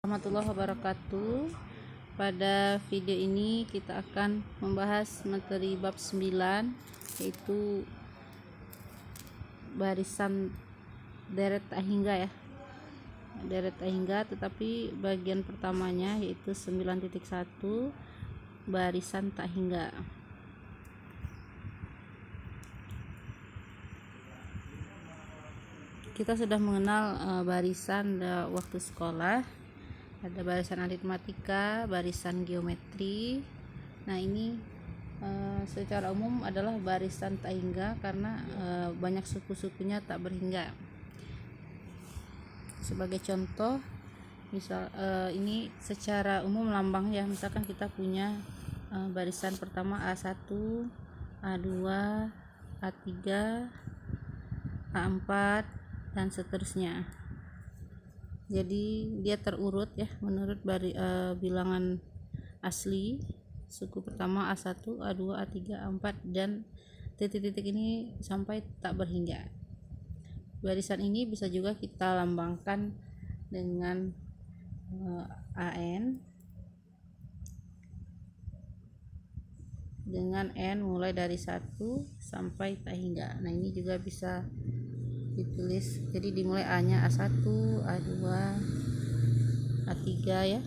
Warahmatullahi wabarakatuh. Pada video ini kita akan membahas materi bab 9, yaitu barisan deret tak hingga ya. Deret tak hingga, tetapi bagian pertamanya yaitu 9.1 barisan tak hingga. Kita sudah mengenal barisan waktu sekolah. Ada barisan aritmatika, barisan geometri. Nah, ini secara umum adalah barisan tak hingga karena banyak suku-sukunya tak berhingga. Sebagai contoh, misal ini secara umum lambang ya. Misalkan kita punya barisan pertama A1, A2, A3, A4 dan seterusnya. Jadi dia terurut ya menurut bilangan asli. Suku pertama A1, A2, A3, A4 dan titik-titik ini sampai tak berhingga. Barisan ini bisa juga kita lambangkan dengan AN dengan N mulai dari 1 sampai tak hingga. Nah, ini juga bisa ditulis, jadi dimulai A nya A1, A2, A3 ya,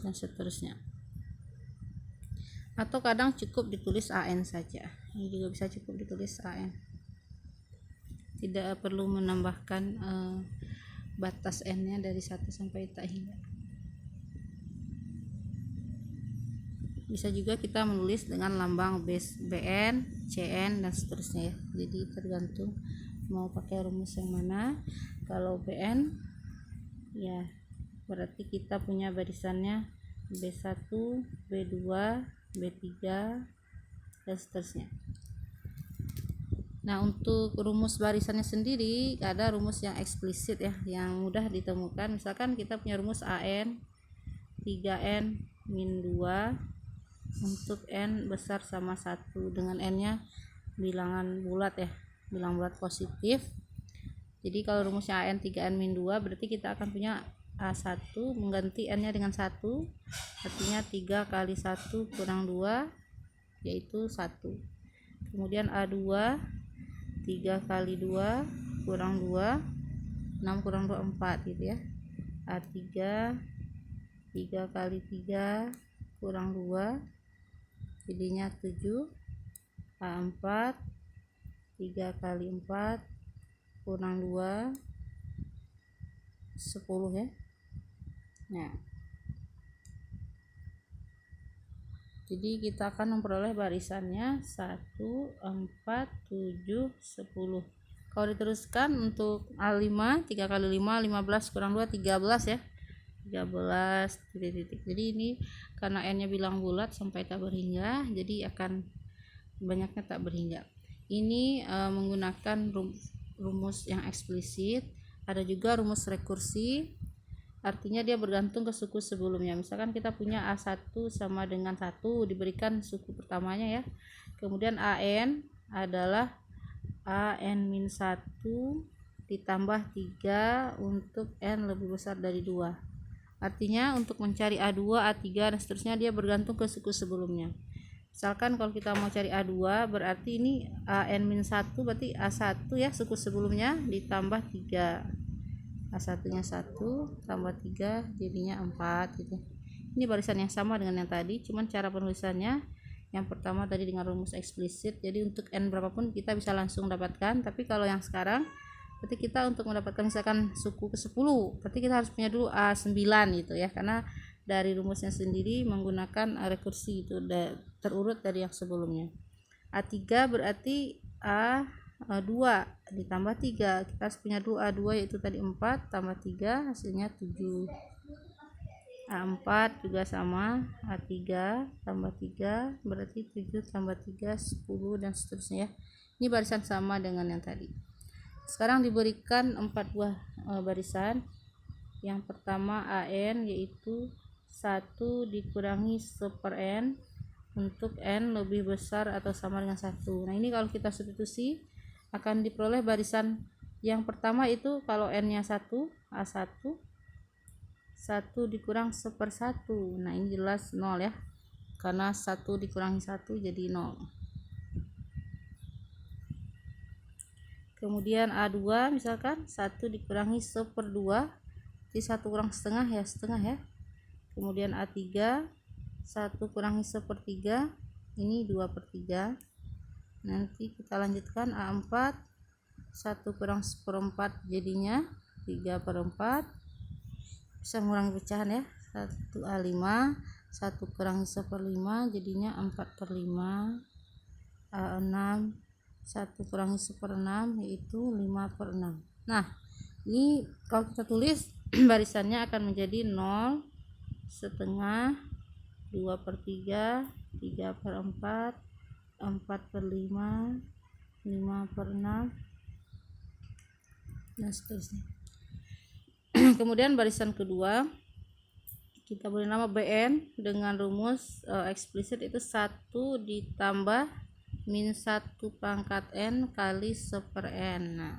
dan seterusnya. Atau kadang cukup ditulis AN saja. Ini juga bisa cukup ditulis AN, tidak perlu menambahkan batas N nya dari 1 sampai tak hingga. Bisa juga kita menulis dengan lambang BN, CN dan seterusnya ya. Jadi tergantung mau pakai rumus yang mana. Kalau BN ya berarti kita punya barisannya B1, B2, B3 dan seterusnya. Nah, untuk rumus barisannya sendiri ada rumus yang eksplisit ya, yang mudah ditemukan. Misalkan kita punya rumus AN 3N min 2 untuk N besar sama 1, dengan N nya bilangan bulat ya, bilangan bulat positif. Jadi kalau rumusnya AN 3N min 2 berarti kita akan punya A1 mengganti N nya dengan 1, artinya 3 kali 1 kurang 2 yaitu 1. Kemudian A2 3 kali 2 kurang 2, 6 kurang 2 4 gitu ya. A3 3 kali 3 kurang 2 jadinya 7. A4 3 kali 4 kurang 2 10 ya. Nah, jadi kita akan memperoleh barisannya 1, 4, 7, 10. Kalau diteruskan untuk A5 3 kali 5 15 kurang 2 13 ya, 13 titik-titik. Jadi ini karena N nya bilang bulat sampai tak berhingga, jadi akan banyaknya tak berhingga. Ini menggunakan rumus yang eksplisit. Ada juga rumus rekursi, artinya dia bergantung ke suku sebelumnya. Misalkan kita punya A1 sama dengan 1 diberikan suku pertamanya ya. Kemudian AN adalah AN-1 ditambah 3 untuk N lebih besar dari 2. Artinya untuk mencari A2, A3 dan seterusnya dia bergantung ke suku sebelumnya. Misalkan kalau kita mau cari A2 berarti ini AN-1 berarti A1 ya, suku sebelumnya ditambah 3. A1 nya 1 tambah 3 jadinya 4 gitu. Ini barisan yang sama dengan yang tadi, cuman cara penulisannya yang pertama tadi dengan rumus eksplisit. Jadi untuk N berapapun kita bisa langsung dapatkan, tapi kalau yang sekarang berarti kita untuk mendapatkan misalkan suku ke 10 berarti kita harus punya dulu A9 gitu ya, karena dari rumusnya sendiri menggunakan rekursi itu terurut dari yang sebelumnya. A3 berarti A2 ditambah 3, kita harus punya dulu A2 yaitu tadi 4 tambah 3 hasilnya 7. A4 juga sama, A3 tambah 3 berarti 7 tambah 3 10 dan seterusnya ya. Ini barisan sama dengan yang tadi. Sekarang diberikan 4 buah barisan. Yang pertama AN yaitu 1 dikurangi 1/n untuk N lebih besar atau sama dengan 1. Nah, ini kalau kita substitusi akan diperoleh barisan Yang pertama itu kalau n-nya 1, A1 1 dikurang 1/1. Nah, ini jelas 0 ya. Karena 1 dikurangi 1 jadi 0. Kemudian A2 misalkan 1 dikurangi 1/2, jadi 1 kurang setengah ya, setengah ya. Kemudian A3 1 kurangi 1/3, ini 2/3. Nanti kita lanjutkan A4 1 kurang 1/4 jadinya 3/4. Bisa mengurangi pecahan ya. 1 A5 1 kurangi 1/5 jadinya 4/5. A6 1 kurangi 1/6 yaitu 5/6. Nah, ini kalau kita tulis barisannya akan menjadi 0 setengah, 2/3, 3/4, 4/5, 5/6 dan seterusnya. Kemudian barisan kedua kita beri nama BN dengan rumus eksplisit, itu 1 ditambah min 1 pangkat N kali 1/N. Nah,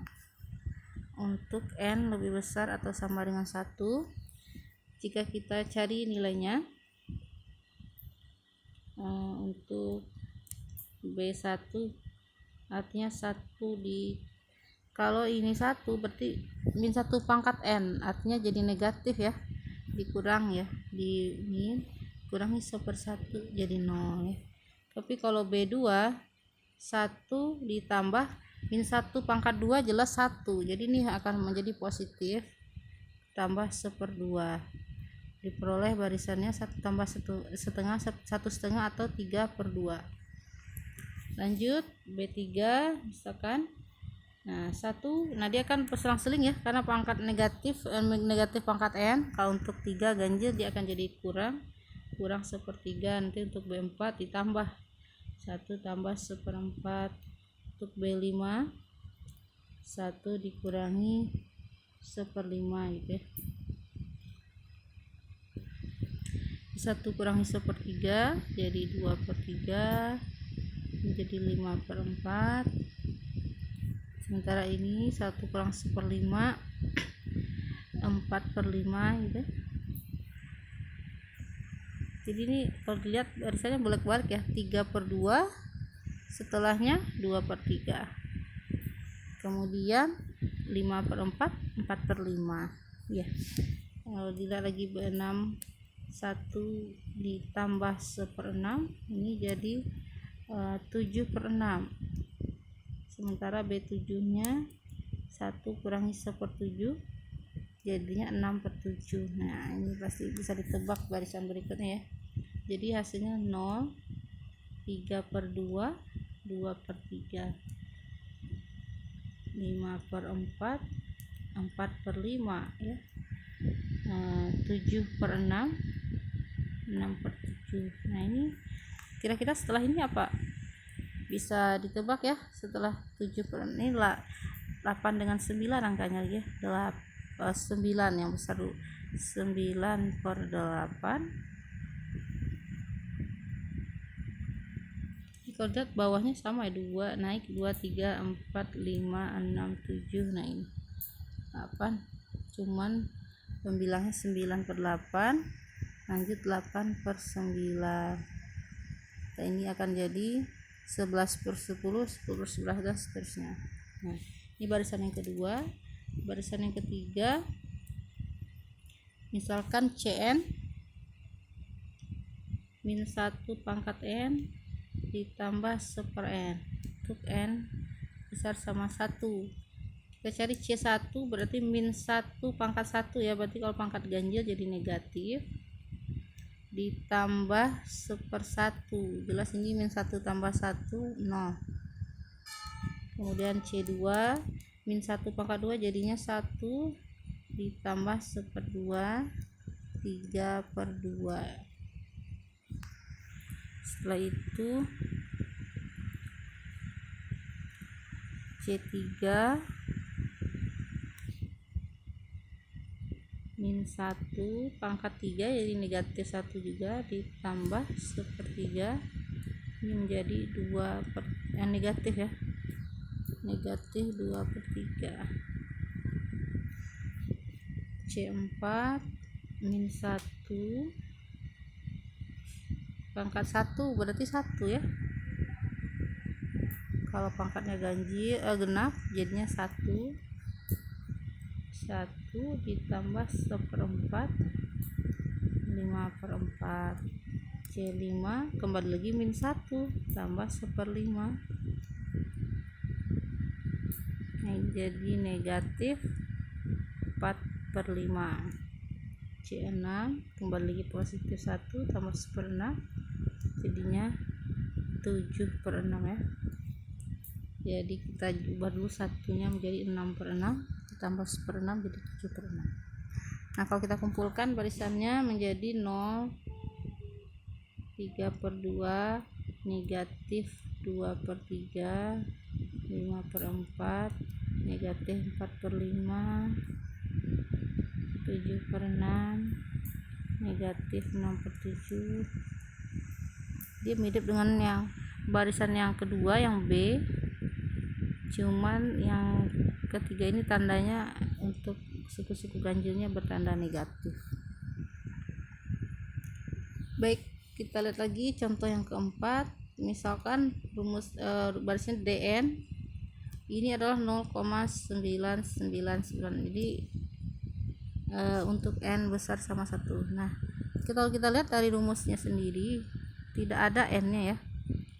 untuk N lebih besar atau sama dengan 1, jika kita cari nilainya untuk B1 artinya 1 kalau ini 1 berarti min 1 pangkat N, artinya jadi negatif ya, dikurang ya, di min kurangi 1/1 jadi 0 ya. Tapi kalau B2 1 ditambah min 1 pangkat 2 jelas 1, jadi ini akan menjadi positif tambah 1/2, diperoleh barisannya 1 tambah 1 setengah, 1 setengah atau 3/2. Lanjut B3 misalkan, nah 1, nah dia kan selang-seling ya, karena pangkat negatif pangkat N. Kalau untuk 3 ganjil dia akan jadi kurang 1/3. Nanti untuk B4 ditambah 1 tambah 1/4. Untuk B5 1 dikurangi 1/5 gitu ya. 1 kurangi 1/3 jadi 2/3 menjadi 5/4. Sementara ini 1 kurang 1/5 4/5 gitu. Jadi ini kalau dilihat barisannya bolak-balik ya, 3/2 setelahnya 2/3, kemudian 5/4 4/5 ya. Kalau dilihat lagi B6 1 ditambah 1/6 ini jadi 7/6. Sementara B7 nya 1 kurangi 1/7 jadinya 6/7. Nah, ini pasti bisa ditebak barisan berikutnya ya. Jadi hasilnya 0 3/2 2/3 5/4 4/5 ya, 7/6 6/7. Nah, ini kira-kira setelah ini apa bisa ditebak ya. Setelah 7/6 ini 8 dengan 9 angkanya ya, 9 yang besar dulu, 9/8. Kalau lihat bawahnya sama ya, 2 naik 2 3 4 5 6 7. Nah, ini 8, cuman pembilangnya 9/8, lanjut 8/9. Nah, ini akan jadi 11/10 10/11 dan seterusnya. Nah, ini barisan yang kedua. Barisan yang ketiga misalkan CN min 1 pangkat N ditambah 1/N. Untuk N besar sama 1, kita cari C1 berarti min 1 pangkat 1 ya, berarti kalau pangkat ganjil jadi negatif, ditambah 1/1, jelas ini min 1 tambah 1 0. Kemudian C2 min 1 pangkat 2 jadinya 1 ditambah 1/2 3/2. Setelah itu C3 min 1 pangkat 3 jadi negatif 1 juga, ditambah 1/3 ini menjadi 2 negatif ya, negatif 2/3. C4 min 1 pangkat 1 berarti 1 ya. Kalau pangkatnya genap jadinya 1 ditambah 1/4 5/4 C5 kembali lagi min 1 tambah 1/5. Nah, jadi negatif 4/5. C6 kembali lagi positif 1 tambah 1/6 jadinya 7/6 ya. Jadi kita ubah dulu satunya menjadi 6/6 ditambah 1/6 jadi 7/6. Nah, kalau kita kumpulkan barisannya menjadi 0 3/2 negatif 2/3 5/4 negatif 4/5 7/6 negatif 6/7. Dia mirip dengan yang barisan yang kedua yang B, cuman yang ketiga ini tandanya untuk suku-suku ganjilnya bertanda negatif. Baik, kita lihat lagi contoh yang keempat. Misalkan rumus barisnya DN ini adalah 0,999. Jadi untuk N besar sama 1. Nah, kalau kita lihat dari rumusnya sendiri tidak ada N-nya ya.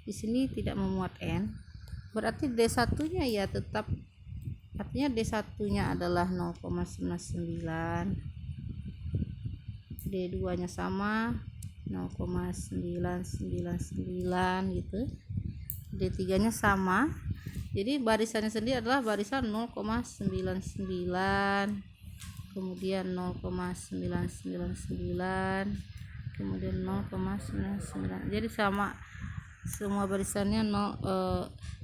Di sini tidak memuat N. Berarti D1-nya ya tetap, artinya D1-nya adalah 0,99. D2-nya sama 0,999 gitu. D3-nya sama. Jadi barisannya sendiri adalah barisan 0,99, kemudian 0,999, kemudian 0,99. Jadi sama semua barisannya 0,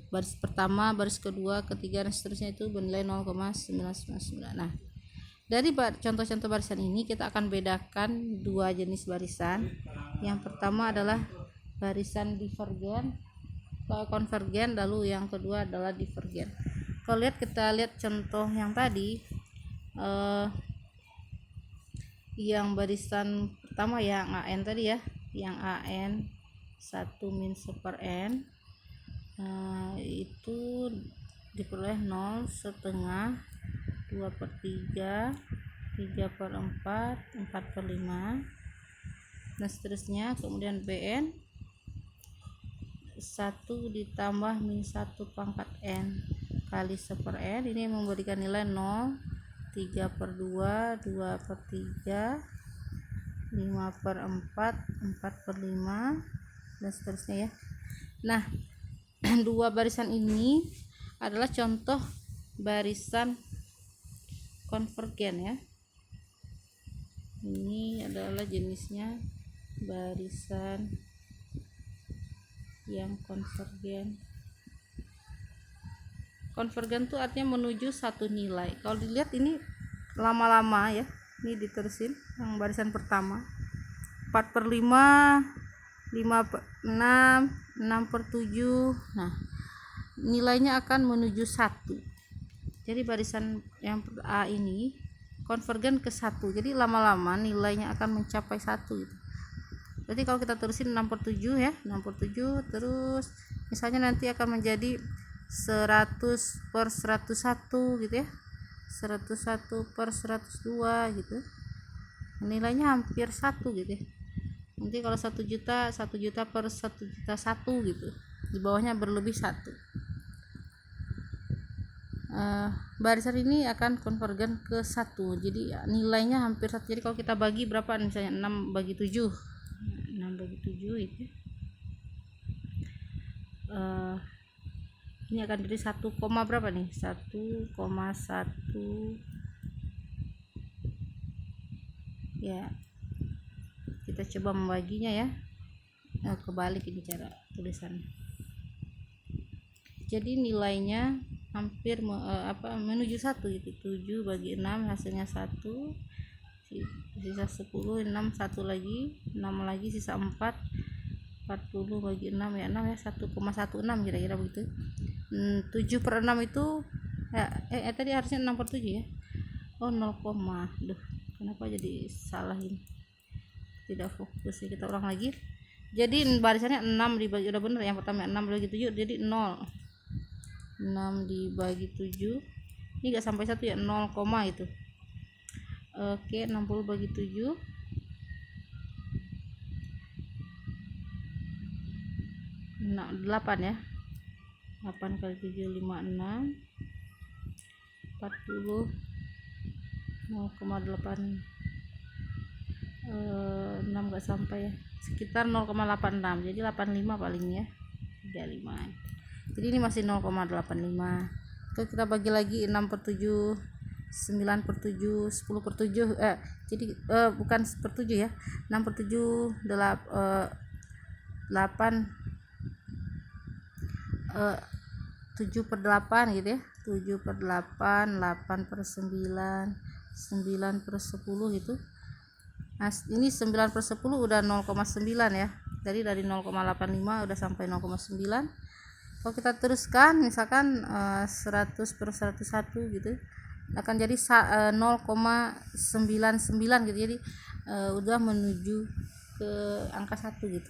baris pertama, baris kedua, ketiga dan seterusnya itu bernilai 0,999. Nah, dari contoh-contoh barisan ini kita akan bedakan dua jenis barisan. Yang pertama adalah barisan divergen, konvergen, lalu yang kedua adalah divergen. Kalau kita lihat contoh yang tadi, yang barisan pertama yang AN tadi ya, yang AN 1 min 1/n itu diperoleh 0 setengah 2/3 3/4 4/5 dan seterusnya. Kemudian BN 1 ditambah min 1 pangkat N kali 1/n, ini memberikan nilai 0 3/2 2/3 5/4 4/5 dan seterusnya ya. Nah, dua barisan ini adalah contoh barisan konvergen ya. Ini adalah jenisnya barisan yang konvergen. Konvergen itu artinya menuju satu nilai. Kalau dilihat ini lama-lama ya, ini diterusin yang barisan pertama 4/5 5/6 6/7. Nah, nilainya akan menuju 1. Jadi barisan yang A ini konvergen ke 1. Jadi lama-lama nilainya akan mencapai 1 gitu. Berarti kalau kita terusin 6/7 ya, 6/7 terus misalnya nanti akan menjadi 100/101 gitu ya. 101/102 gitu. Nilainya hampir 1 gitu ya. Nanti kalau 1 juta 1 juta per 1 juta 1 gitu, di bawahnya berlebih 1. Barisan ini akan konvergen ke 1, jadi nilainya hampir 1. Jadi kalau kita bagi berapa, misalnya 6 bagi 7 itu ini akan jadi 1, berapa nih, 1,1 ya. Kita coba membaginya ya. Kebalik ini cara tulisannya. Jadi nilainya hampir menuju 1 gitu. 7 bagi 6 hasilnya 1, sisa 10, 6 1 lagi, 6 lagi sisa 4, 40 bagi 6 ya 6 ya, 1,16 kira-kira begitu. 7/6 itu tadi harusnya 6/7 ya. 0, kenapa jadi salah ini, tidak fokus ya. Kita ulang lagi. Jadi barisannya 6 dibagi, udah bener yang pertama 6 dibagi 7 jadi 0. 6 dibagi 7 ini gak sampai 1 ya, 0, itu. Oke, 60 bagi 7 8 ya. 8 kali 7 56 40 0,8 6 gak sampai ya, sekitar 0,86, jadi 85 paling ya, 35. Jadi ini masih 0,85. Terus kita bagi lagi 6 per 7 9 per 7 10 per 7 jadi bukan per 7 ya, 6 per 7 8 7 per 8 gitu ya, 7 per 8 8 per 9 9 per 10 gitu. Nah ini 9 per 10 udah 0,9 ya, jadi dari 0,85 udah sampai 0,9. Kalau kita teruskan misalkan 100 per 101 gitu akan jadi 0,99 gitu, jadi udah menuju ke angka 1 gitu.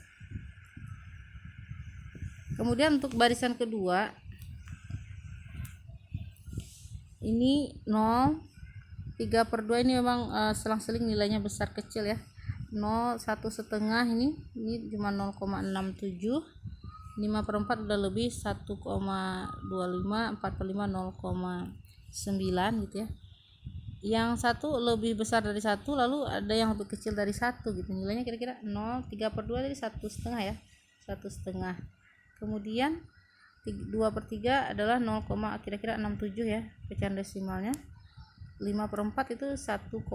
Kemudian untuk barisan kedua ini 0 3 per 2 ini memang selang-seling nilainya besar kecil ya. 0 1,5 ini cuma 0,67, 5 per 4 udah lebih 1,25, 4 per 5 0,9 gitu ya. Yang satu lebih besar dari 1, lalu ada yang lebih kecil dari 1 gitu, nilainya kira-kira 0, 3 per 2 jadi 1,5 ya, 1,5. Kemudian 2 per 3 adalah 0, kira-kira 67 ya pecahan desimalnya. 5 per 4 itu 1,25,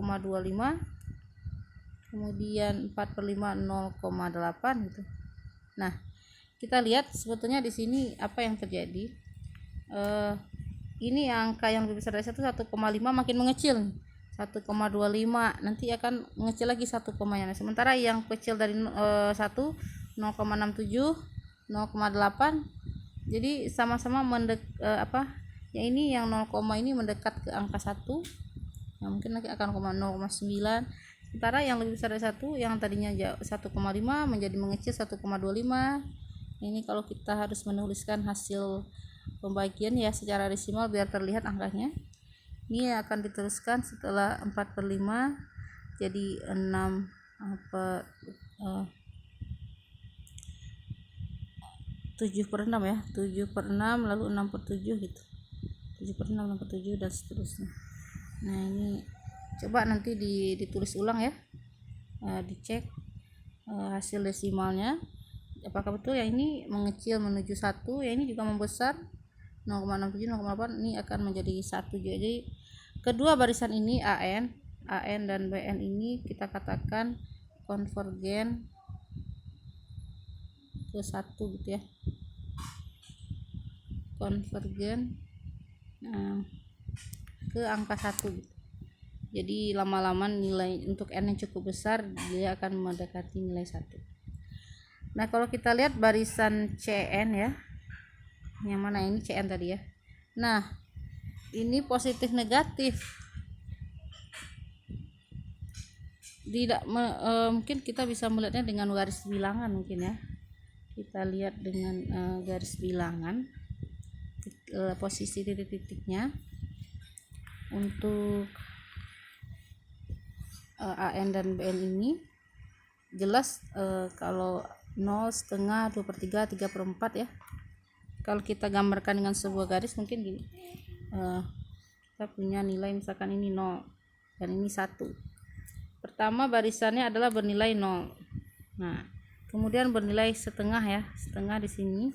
kemudian 4 per 5 0,8 gitu. Nah kita lihat sebetulnya di sini apa yang terjadi. Ini angka yang lebih besar dari 1, 1,5 makin mengecil, 1,25 nanti akan mengecil lagi 1, sementara yang kecil dari 1 0,67 0,8, jadi sama-sama yang ini yang 0, ini mendekat ke angka 1, yang mungkin nanti akan 0,9. Sementara yang lebih besar dari 1 yang tadinya 1,5 menjadi mengecil 1,25. Ini kalau kita harus menuliskan hasil pembagian ya secara desimal biar terlihat angkanya, ini akan diteruskan setelah 4 per 5 jadi 6 7 per 6 ya, 7 per 6 lalu 6 per 7 gitu, 7 per 6 6 per 7 dan seterusnya. Nah ini coba nanti ditulis ulang ya, dicek hasil desimalnya apakah betul ya, ini mengecil menuju 1 ya, ini juga membesar 0,67 0,8, ini akan menjadi 1 juga. Jadi kedua barisan ini AN dan BN ini kita katakan konvergen ke 1 gitu ya, konvergen ke angka 1 gitu. Jadi lama-lama nilai untuk N yang cukup besar dia akan mendekati nilai 1. Nah kalau kita lihat barisan CN ya, yang mana ini CN tadi ya, nah ini positif negatif, tidak mungkin kita bisa melihatnya dengan garis bilangan mungkin ya. Kita lihat dengan garis bilangan posisi titik-titiknya untuk AN dan BN ini jelas kalau 0, setengah, 2 per 3, 3 per 4 ya. Kalau kita gambarkan dengan sebuah garis mungkin gini, kita punya nilai misalkan ini 0 dan ini 1. Pertama barisannya adalah bernilai 0. Nah kemudian bernilai setengah ya, setengah di sini,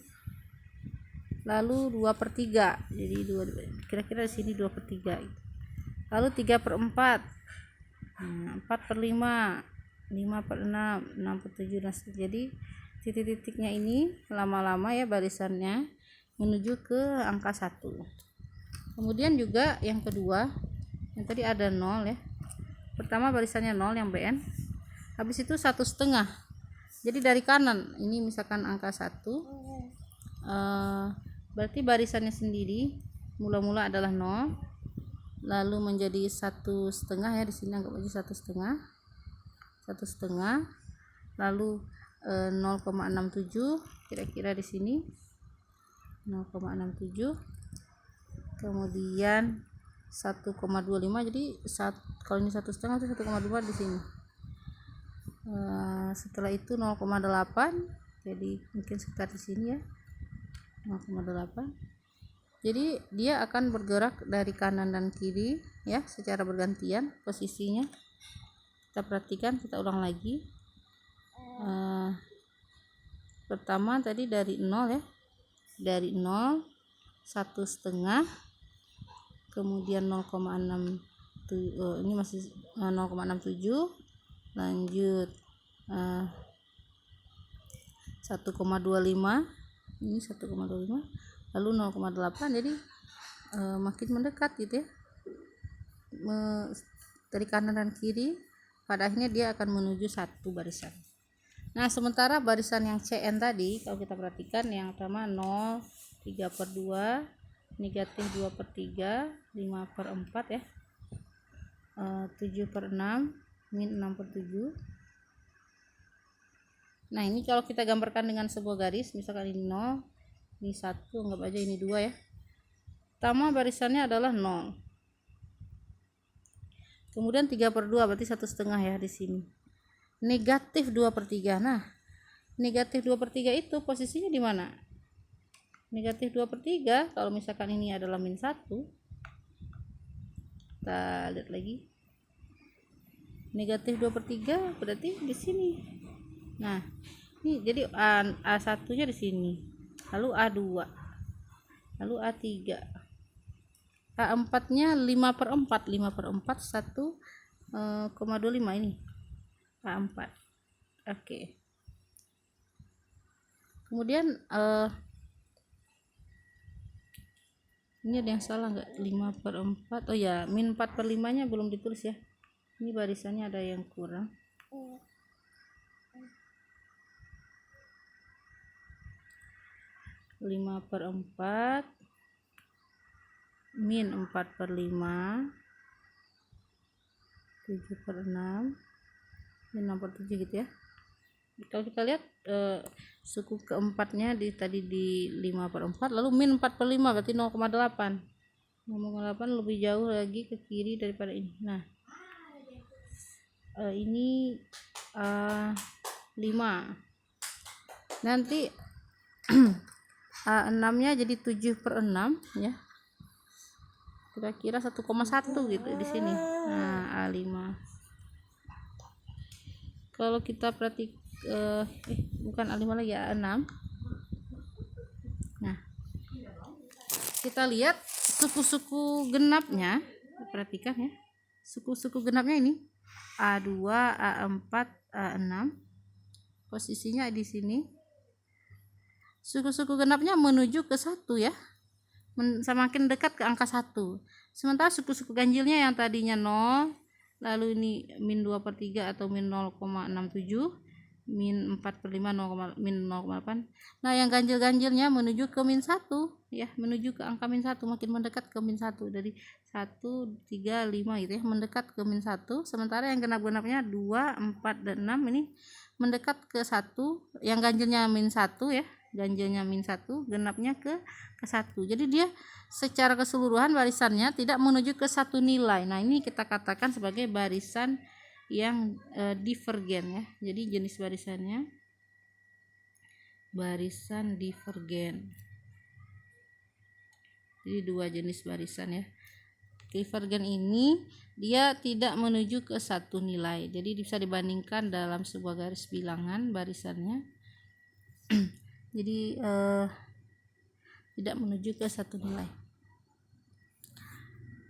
lalu 2 per 3, jadi kira-kira di sini 2 per 3 gitu. Lalu 3 per 4, 4 per 5, 5 per 6, 6 per 7 dan jadi titik-titiknya ini lama-lama ya barisannya menuju ke angka 1. Kemudian juga yang kedua yang tadi ada 0 ya, pertama barisannya 0 yang BN, habis itu 1,5. Jadi dari kanan ini misalkan angka 1, berarti barisannya sendiri mula-mula adalah 0, lalu menjadi 1,5 ya, di sini anggap aja 1,5, lalu 0,67 kira-kira di sini 0,67, kemudian 1,25, jadi kalau ini 1,5 itu 1,2 di sini. Setelah itu 0,8, jadi mungkin sekitar di sini ya, 0,8. Jadi dia akan bergerak dari kanan dan kiri ya, secara bergantian posisinya. Kita perhatikan, kita ulang lagi. Pertama tadi dari 0 ya, dari 0 1,5, kemudian 0,6, ini masih 0,67, lanjut 1,25, ini 1,25, lalu 0,8. jadi makin mendekat gitu ya, dari kanan dan kiri. Pada akhirnya dia akan menuju satu barisan. Nah, sementara barisan yang CN tadi, kalau kita perhatikan, yang pertama 0, 3/2, negatif 2/3, 5/4 ya, 7/6, min 6/7. Nah, ini kalau kita gambarkan dengan sebuah garis, misalkan ini 0, ini 1, anggap aja ini 2 ya. Pertama barisannya adalah 0. Kemudian 3/2 berarti 1,5 ya di sini. Negatif 2/3. Nah, negatif 2/3 itu posisinya di mana? Negatif 2/3 kalau misalkan ini adalah min 1. Kita lihat lagi. Negatif 2/3 berarti di sini. Nah, ini jadi A1-nya di sini. Lalu A2. Lalu A3. A4-nya 5/4, 1,25 ini A4. Oke. Kemudian ini ada yang salah nggak? 5/4. Oh ya, min 4/5-nya belum ditulis ya. Ini barisannya ada yang kurang. Lima per 4 min 4/5, 7/6, min 6/7 gitu ya. Kalau kita lihat suku keempatnya tadi di 5/4, lalu min 4/5 berarti 0,8. 0,8 lebih jauh lagi ke kiri daripada ini. Nah, ini 5. Nanti A6-nya jadi 7/6 ya. Kira-kira 1,1 gitu di sini. Nah, A5. Kalau kita perhatikan bukan A5 lagi, A6. Nah, kita lihat suku-suku genapnya, perhatikan ya. Suku-suku genapnya ini A2, A4, A6. Posisinya di sini. Suku-suku genapnya menuju ke 1 ya, semakin dekat ke angka 1. Sementara suku-suku ganjilnya yang tadinya 0, lalu ini min 2/3 atau min 0,67, min 4/5, min 0,8. Nah, yang ganjil-ganjilnya menuju ke min 1 ya, menuju ke angka min 1, makin mendekat ke min 1, dari 1, 3, 5 gitu ya, mendekat ke min 1. Sementara yang genap-genapnya 2, 4, dan 6 ini mendekat ke 1, yang ganjilnya min 1 ya, ganjilnya min 1, genapnya ke 1. Jadi dia secara keseluruhan barisannya tidak menuju ke satu nilai. Nah, ini kita katakan sebagai barisan yang divergen ya. Jadi jenis barisannya barisan divergen. Jadi dua jenis barisan ya. Divergen ini dia tidak menuju ke satu nilai. Jadi bisa dibandingkan dalam sebuah garis bilangan barisannya. Jadi tidak menuju ke satu nilai.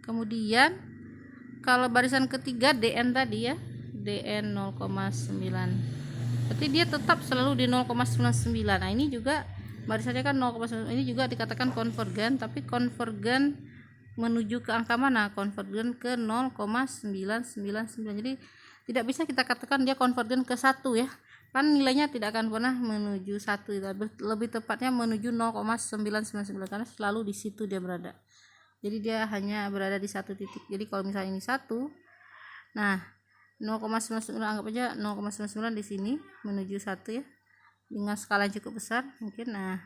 Kemudian kalau barisan ketiga DN tadi ya, DN 0,9, berarti dia tetap selalu di 0,99. Nah, ini juga barisannya kan 0,9, ini juga dikatakan konvergen, tapi konvergen menuju ke angka mana? Konvergen ke 0,999. Jadi tidak bisa kita katakan dia konvergen ke 1 ya, kan nilainya tidak akan pernah menuju 1, lebih tepatnya menuju 0,999 karena selalu di situ dia berada. jadi dia hanya berada di satu titik. Jadi kalau misalnya ini 1, nah 0,99 anggap aja 0,99 di sini menuju 1 ya, dengan skala yang cukup besar mungkin. Nah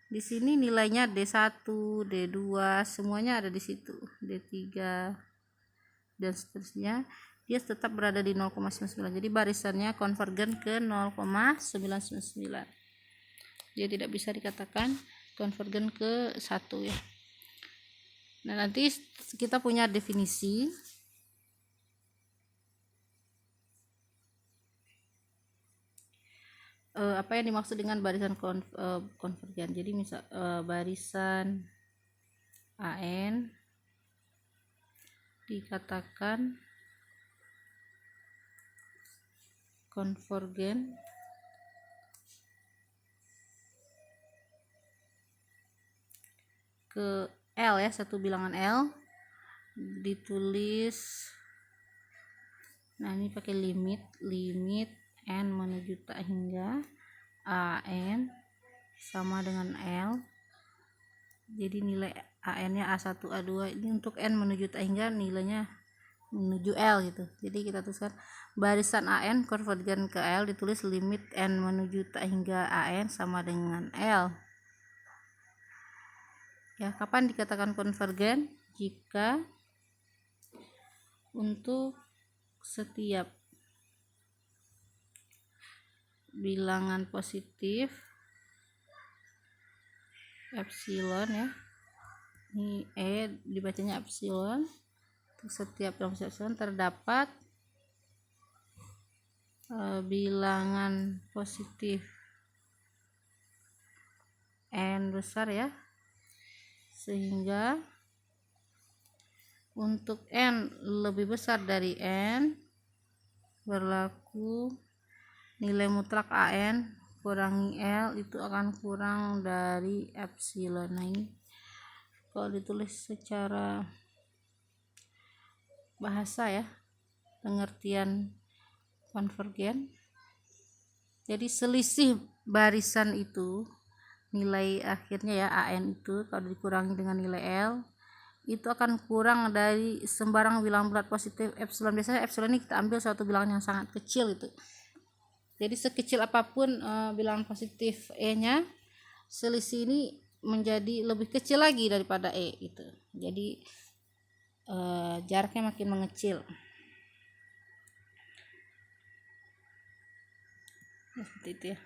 di sini nilainya D1, D2 semuanya ada di situ, D3 dan seterusnya, dia tetap berada di 0,99. jadi barisannya konvergen ke 0,999. dia tidak bisa dikatakan konvergen ke 1 ya. Nah nanti kita punya definisi apa yang dimaksud dengan barisan konvergen. Jadi misal barisan AN dikatakan konvergen ke L ya, satu bilangan L ditulis, nah ini pakai limit N menuju tak hingga AN sama dengan L. Jadi nilai AN nya A1 A2, ini untuk N menuju tak hingga nilainya menuju L gitu. Jadi kita tuliskan barisan AN konvergen ke L ditulis limit N menuju tak hingga AN sama dengan L. Ya, kapan dikatakan konvergen? Jika untuk setiap bilangan positif epsilon ya, ini E dibacanya epsilon, untuk setiap bilangan epsilon terdapat bilangan positif N besar ya, sehingga untuk N lebih besar dari N berlaku nilai mutlak AN kurangi L itu akan kurang dari epsilon. Nah ini kalau ditulis secara bahasa ya, pengertian konvergen, jadi selisih barisan itu nilai akhirnya ya AN itu kalau dikurangi dengan nilai L itu akan kurang dari sembarang bilangan bulat positif epsilon. Biasanya epsilon ini kita ambil suatu bilangan yang sangat kecil itu. Jadi sekecil apapun bilangan positif E nya, selisih ini menjadi lebih kecil lagi daripada E gitu. Jadi jaraknya makin mengecil. Seperti itu ya.